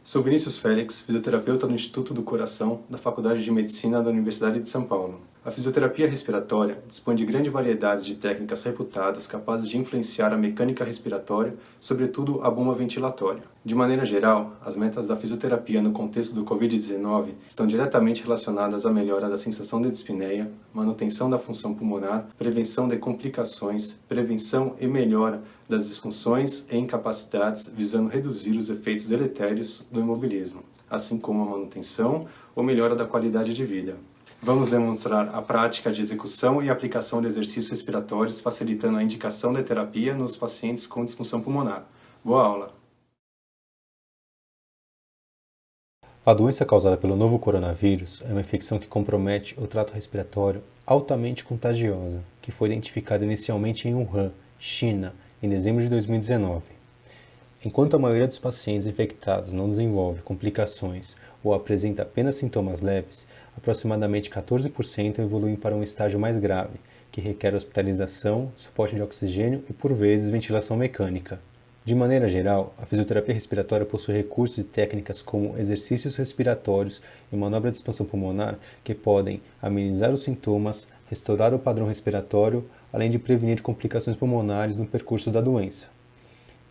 Sou Vinícius Félix, fisioterapeuta no Instituto do Coração, da Faculdade de Medicina da Universidade de São Paulo. A fisioterapia respiratória dispõe de grande variedade de técnicas reputadas capazes de influenciar a mecânica respiratória, sobretudo a bomba ventilatória. De maneira geral, as metas da fisioterapia no contexto do Covid-19 estão diretamente relacionadas à melhora da sensação de dispneia, manutenção da função pulmonar, prevenção de complicações, prevenção e melhora das disfunções e incapacidades, visando reduzir os efeitos deletérios do imobilismo, assim como a manutenção ou melhora da qualidade de vida. Vamos demonstrar a prática de execução e aplicação de exercícios respiratórios, facilitando a indicação de terapia nos pacientes com disfunção pulmonar. Boa aula! A doença causada pelo novo coronavírus é uma infecção que compromete o trato respiratório altamente contagiosa, que foi identificada inicialmente em Wuhan, China, em dezembro de 2019. Enquanto a maioria dos pacientes infectados não desenvolve complicações ou apresenta apenas sintomas leves, aproximadamente 14% evoluem para um estágio mais grave, que requer hospitalização, suporte de oxigênio e, por vezes, ventilação mecânica. De maneira geral, a fisioterapia respiratória possui recursos e técnicas como exercícios respiratórios e manobra de expansão pulmonar que podem amenizar os sintomas, restaurar o padrão respiratório, além de prevenir complicações pulmonares no percurso da doença.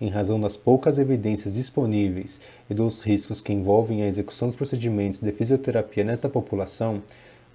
Em razão das poucas evidências disponíveis e dos riscos que envolvem a execução dos procedimentos de fisioterapia nesta população,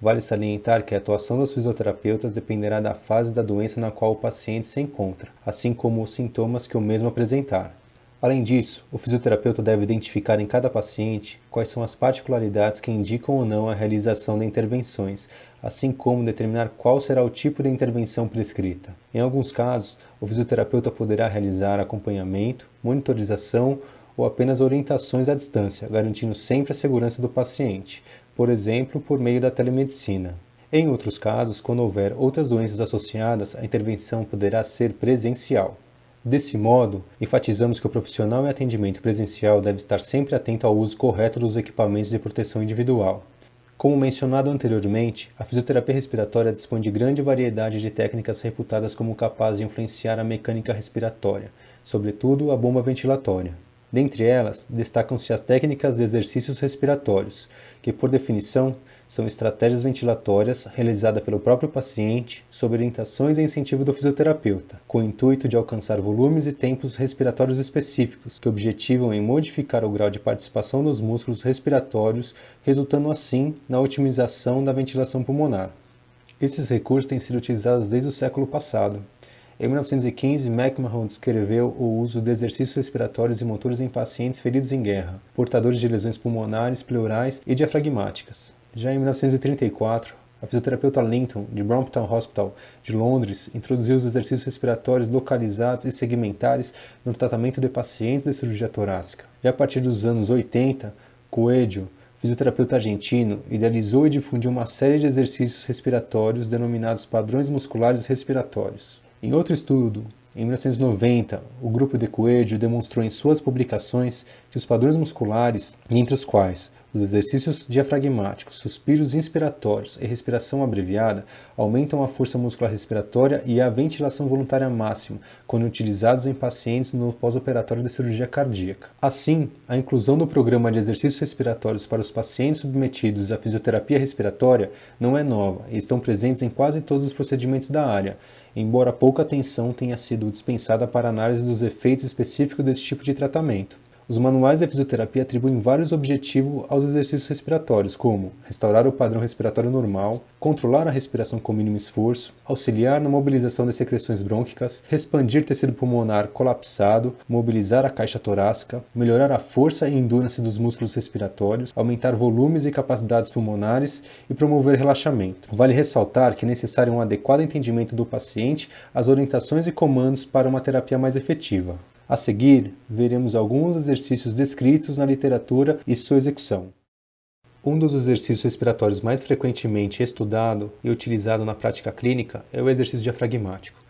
vale salientar que a atuação dos fisioterapeutas dependerá da fase da doença na qual o paciente se encontra, assim como os sintomas que o mesmo apresentar. Além disso, o fisioterapeuta deve identificar em cada paciente quais são as particularidades que indicam ou não a realização de intervenções, assim como determinar qual será o tipo de intervenção prescrita. Em alguns casos, o fisioterapeuta poderá realizar acompanhamento, monitorização ou apenas orientações à distância, garantindo sempre a segurança do paciente, por exemplo, por meio da telemedicina. Em outros casos, quando houver outras doenças associadas, a intervenção poderá ser presencial. Desse modo, enfatizamos que o profissional em atendimento presencial deve estar sempre atento ao uso correto dos equipamentos de proteção individual. Como mencionado anteriormente, a fisioterapia respiratória dispõe de grande variedade de técnicas reputadas como capazes de influenciar a mecânica respiratória, sobretudo a bomba ventilatória. Dentre elas, destacam-se as técnicas de exercícios respiratórios, que, por definição, são estratégias ventilatórias realizadas pelo próprio paciente sob orientações e incentivo do fisioterapeuta, com o intuito de alcançar volumes e tempos respiratórios específicos, que objetivam em modificar o grau de participação dos músculos respiratórios, resultando assim na otimização da ventilação pulmonar. Esses recursos têm sido utilizados desde o século passado. Em 1915, McMahon descreveu o uso de exercícios respiratórios e motores em pacientes feridos em guerra, portadores de lesões pulmonares, pleurais e diafragmáticas. Já em 1934, a fisioterapeuta Linton, de Brompton Hospital, de Londres, introduziu os exercícios respiratórios localizados e segmentares no tratamento de pacientes de cirurgia torácica. Já a partir dos anos 80, Coelho, fisioterapeuta argentino, idealizou e difundiu uma série de exercícios respiratórios denominados padrões musculares respiratórios. Em outro estudo, em 1990, o grupo de Coelho demonstrou em suas publicações que os padrões musculares, entre os quais os exercícios diafragmáticos, suspiros inspiratórios e respiração abreviada, aumentam a força muscular respiratória e a ventilação voluntária máxima, quando utilizados em pacientes no pós-operatório de cirurgia cardíaca. Assim, a inclusão do programa de exercícios respiratórios para os pacientes submetidos à fisioterapia respiratória não é nova e estão presentes em quase todos os procedimentos da área, embora pouca atenção tenha sido dispensada para a análise dos efeitos específicos desse tipo de tratamento. Os manuais da fisioterapia atribuem vários objetivos aos exercícios respiratórios, como restaurar o padrão respiratório normal, controlar a respiração com mínimo esforço, auxiliar na mobilização das secreções brônquicas, expandir tecido pulmonar colapsado, mobilizar a caixa torácica, melhorar a força e endurance dos músculos respiratórios, aumentar volumes e capacidades pulmonares e promover relaxamento. Vale ressaltar que é necessário um adequado entendimento do paciente, as orientações e comandos para uma terapia mais efetiva. A seguir, veremos alguns exercícios descritos na literatura e sua execução. Um dos exercícios respiratórios mais frequentemente estudado e utilizado na prática clínica é o exercício diafragmático,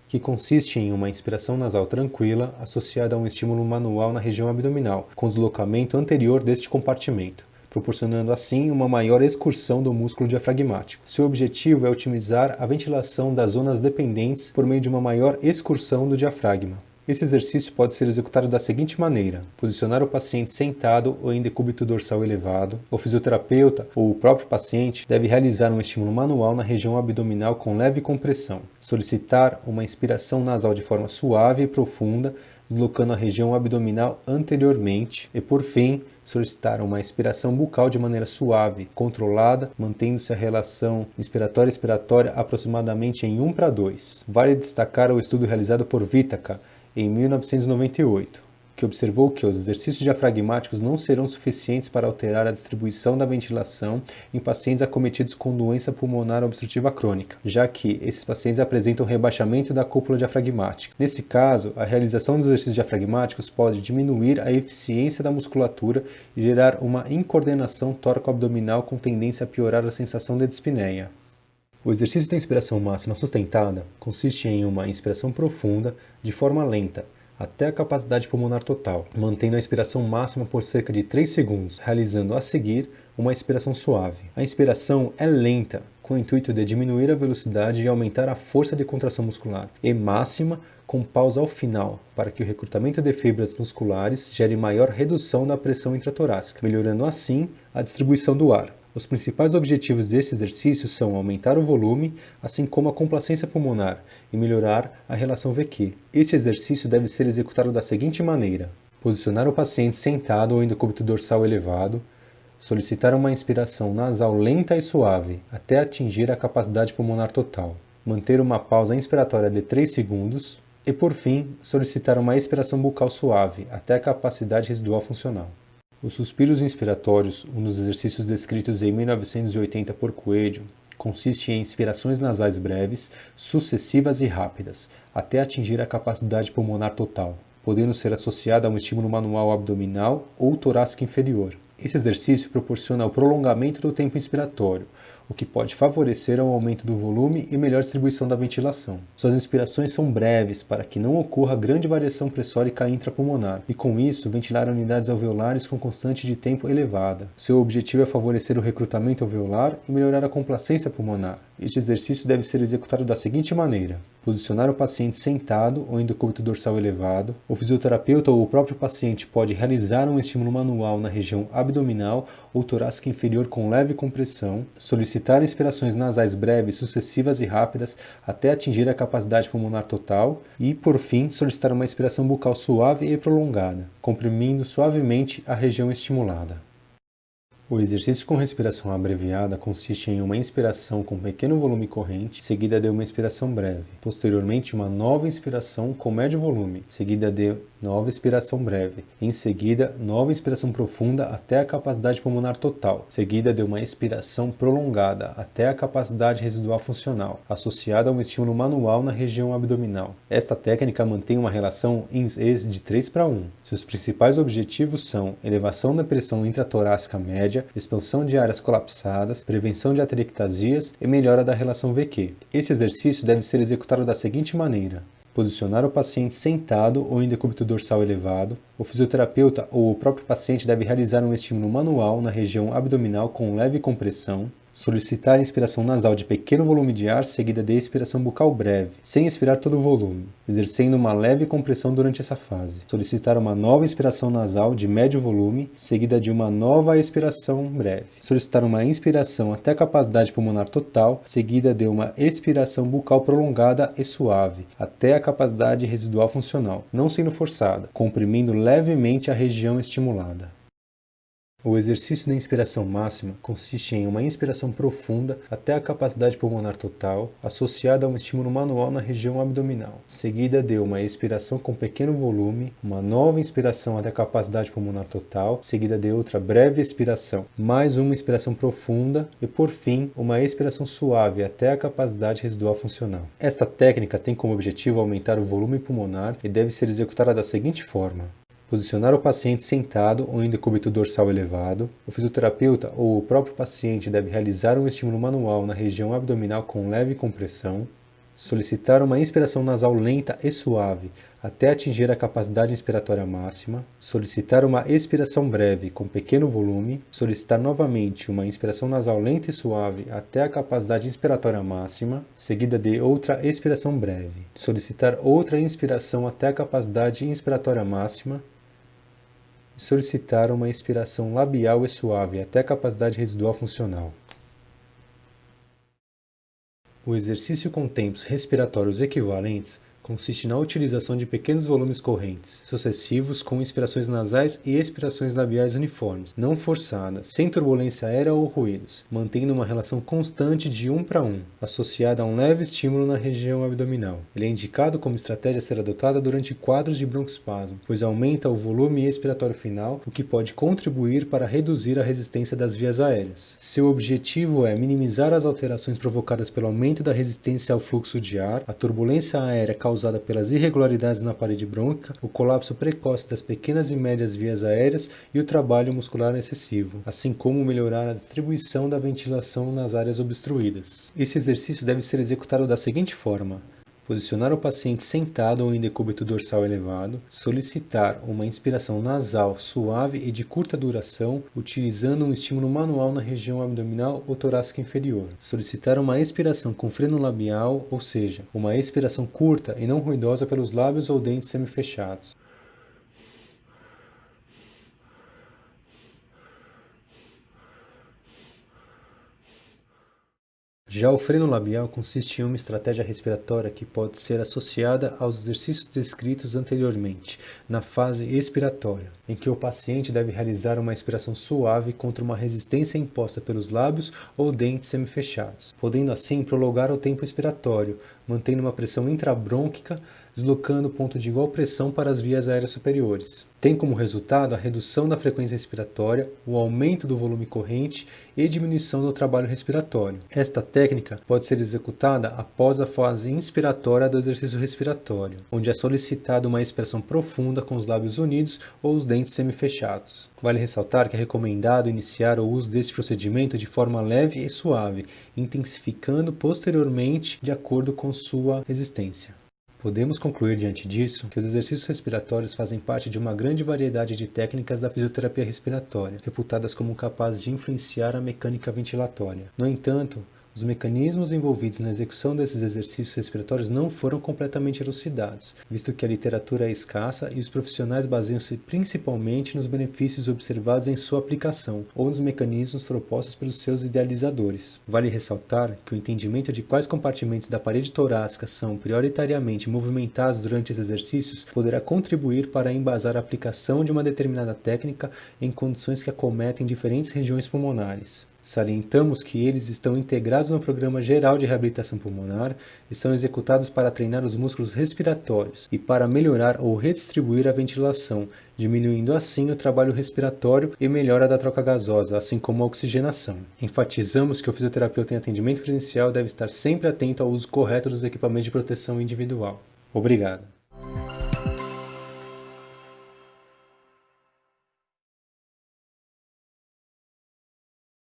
que consiste em uma inspiração nasal tranquila associada a um estímulo manual na região abdominal, com deslocamento anterior deste compartimento, proporcionando assim uma maior excursão do músculo diafragmático. Seu objetivo é otimizar a ventilação das zonas dependentes por meio de uma maior excursão do diafragma. Esse exercício pode ser executado da seguinte maneira: posicionar o paciente sentado ou em decúbito dorsal elevado. O fisioterapeuta ou o próprio paciente deve realizar um estímulo manual na região abdominal com leve compressão. Solicitar uma inspiração nasal de forma suave e profunda, deslocando a região abdominal anteriormente. E, por fim, solicitar uma expiração bucal de maneira suave, controlada, mantendo-se a relação inspiratória-expiratória aproximadamente em 1:2. Vale destacar o estudo realizado por Whittaker em 1998, que observou que os exercícios diafragmáticos não serão suficientes para alterar a distribuição da ventilação em pacientes acometidos com doença pulmonar obstrutiva crônica, já que esses pacientes apresentam rebaixamento da cúpula diafragmática. Nesse caso, a realização dos exercícios diafragmáticos pode diminuir a eficiência da musculatura e gerar uma incoordenação tóraco-abdominal com tendência a piorar a sensação de dispneia. O exercício da inspiração máxima sustentada consiste em uma inspiração profunda de forma lenta, até a capacidade pulmonar total, mantendo a inspiração máxima por cerca de 3 segundos, realizando a seguir uma expiração suave. A inspiração é lenta, com o intuito de diminuir a velocidade e aumentar a força de contração muscular, e máxima, com pausa ao final, para que o recrutamento de fibras musculares gere maior redução da pressão intratorácica, melhorando assim a distribuição do ar. Os principais objetivos desse exercício são aumentar o volume, assim como a complacência pulmonar, e melhorar a relação VQ. Este exercício deve ser executado da seguinte maneira: posicionar o paciente sentado ou em decúbito dorsal elevado, solicitar uma inspiração nasal lenta e suave, até atingir a capacidade pulmonar total, manter uma pausa inspiratória de 3 segundos, e por fim, solicitar uma expiração bucal suave, até a capacidade residual funcional. Os suspiros inspiratórios, um dos exercícios descritos em 1980 por Coelho, consiste em inspirações nasais breves, sucessivas e rápidas, até atingir a capacidade pulmonar total, podendo ser associada a um estímulo manual abdominal ou torácico inferior. Esse exercício proporciona o prolongamento do tempo inspiratório, o que pode favorecer o aumento do volume e melhor distribuição da ventilação. Suas inspirações são breves para que não ocorra grande variação pressórica intrapulmonar e, com isso, ventilar unidades alveolares com constante de tempo elevada. Seu objetivo é favorecer o recrutamento alveolar e melhorar a complacência pulmonar. Este exercício deve ser executado da seguinte maneira: posicionar o paciente sentado ou em decúbito dorsal elevado. O fisioterapeuta ou o próprio paciente pode realizar um estímulo manual na região abdominal ou torácica inferior com leve compressão, solicitar inspirações nasais breves, sucessivas e rápidas até atingir a capacidade pulmonar total e, por fim, solicitar uma expiração bucal suave e prolongada, comprimindo suavemente a região estimulada. O exercício com respiração abreviada consiste em uma inspiração com pequeno volume corrente, seguida de uma expiração breve. Posteriormente, uma nova inspiração com médio volume, seguida de nova expiração breve. Em seguida, nova inspiração profunda até a capacidade pulmonar total, seguida de uma expiração prolongada até a capacidade residual funcional, associada a um estímulo manual na região abdominal. Esta técnica mantém uma relação INS-ES de 3:1. Seus principais objetivos são elevação da pressão intratorácica média, expansão de áreas colapsadas, prevenção de atelectasias e melhora da relação VQ. Esse exercício deve ser executado da seguinte maneira: posicionar o paciente sentado ou em decúbito dorsal elevado. O fisioterapeuta ou o próprio paciente deve realizar um estímulo manual na região abdominal com leve compressão. Solicitar inspiração nasal de pequeno volume de ar seguida de expiração bucal breve, sem expirar todo o volume, exercendo uma leve compressão durante essa fase. Solicitar uma nova inspiração nasal de médio volume, seguida de uma nova expiração breve. Solicitar uma inspiração até a capacidade pulmonar total, seguida de uma expiração bucal prolongada e suave, até a capacidade residual funcional, não sendo forçada, comprimindo levemente a região estimulada. O exercício da inspiração máxima consiste em uma inspiração profunda até a capacidade pulmonar total, associada a um estímulo manual na região abdominal, seguida de uma expiração com pequeno volume, uma nova inspiração até a capacidade pulmonar total, seguida de outra breve expiração, mais uma inspiração profunda e, por fim, uma expiração suave até a capacidade residual funcional. Esta técnica tem como objetivo aumentar o volume pulmonar e deve ser executada da seguinte forma: posicionar o paciente sentado ou em decúbito dorsal elevado. O fisioterapeuta ou o próprio paciente deve realizar um estímulo manual na região abdominal com leve compressão. Solicitar uma inspiração nasal lenta e suave até atingir a capacidade inspiratória máxima. Solicitar uma expiração breve com pequeno volume. Solicitar novamente uma inspiração nasal lenta e suave até a capacidade inspiratória máxima, seguida de outra expiração breve. Solicitar outra inspiração até a capacidade inspiratória máxima. Solicitar uma expiração labial e suave até a capacidade residual funcional. O exercício com tempos respiratórios equivalentes consiste na utilização de pequenos volumes correntes, sucessivos com inspirações nasais e expirações labiais uniformes, não forçadas, sem turbulência aérea ou ruídos, mantendo uma relação constante de 1:1, associada a um leve estímulo na região abdominal. Ele é indicado como estratégia a ser adotada durante quadros de broncoespasmo, pois aumenta o volume expiratório final, o que pode contribuir para reduzir a resistência das vias aéreas. Seu objetivo é minimizar as alterações provocadas pelo aumento da resistência ao fluxo de ar, a turbulência aérea causada pelas irregularidades na parede brônquica, o colapso precoce das pequenas e médias vias aéreas e o trabalho muscular excessivo, assim como melhorar a distribuição da ventilação nas áreas obstruídas. Esse exercício deve ser executado da seguinte forma: posicionar o paciente sentado ou em decúbito dorsal elevado, solicitar uma inspiração nasal suave e de curta duração, utilizando um estímulo manual na região abdominal ou torácica inferior. Solicitar uma expiração com freno labial, ou seja, uma expiração curta e não ruidosa pelos lábios ou dentes semifechados. Já o freno labial consiste em uma estratégia respiratória que pode ser associada aos exercícios descritos anteriormente, na fase expiratória, em que o paciente deve realizar uma expiração suave contra uma resistência imposta pelos lábios ou dentes semifechados, podendo assim prolongar o tempo expiratório, mantendo uma pressão intrabrônquica, deslocando o ponto de igual pressão para as vias aéreas superiores. Tem como resultado a redução da frequência respiratória, o aumento do volume corrente e diminuição do trabalho respiratório. Esta técnica pode ser executada após a fase inspiratória do exercício respiratório, onde é solicitada uma expiração profunda com os lábios unidos ou os dentes semifechados. Vale ressaltar que é recomendado iniciar o uso deste procedimento de forma leve e suave, intensificando posteriormente de acordo com sua resistência. Podemos concluir diante disso que os exercícios respiratórios fazem parte de uma grande variedade de técnicas da fisioterapia respiratória, reputadas como capazes de influenciar a mecânica ventilatória. No entanto, os mecanismos envolvidos na execução desses exercícios respiratórios não foram completamente elucidados, visto que a literatura é escassa e os profissionais baseiam-se principalmente nos benefícios observados em sua aplicação ou nos mecanismos propostos pelos seus idealizadores. Vale ressaltar que o entendimento de quais compartimentos da parede torácica são prioritariamente movimentados durante os exercícios poderá contribuir para embasar a aplicação de uma determinada técnica em condições que acometem diferentes regiões pulmonares. Salientamos que eles estão integrados no Programa Geral de Reabilitação Pulmonar e são executados para treinar os músculos respiratórios e para melhorar ou redistribuir a ventilação, diminuindo assim o trabalho respiratório e melhora da troca gasosa, assim como a oxigenação. Enfatizamos que o fisioterapeuta em atendimento presencial deve estar sempre atento ao uso correto dos equipamentos de proteção individual. Obrigado.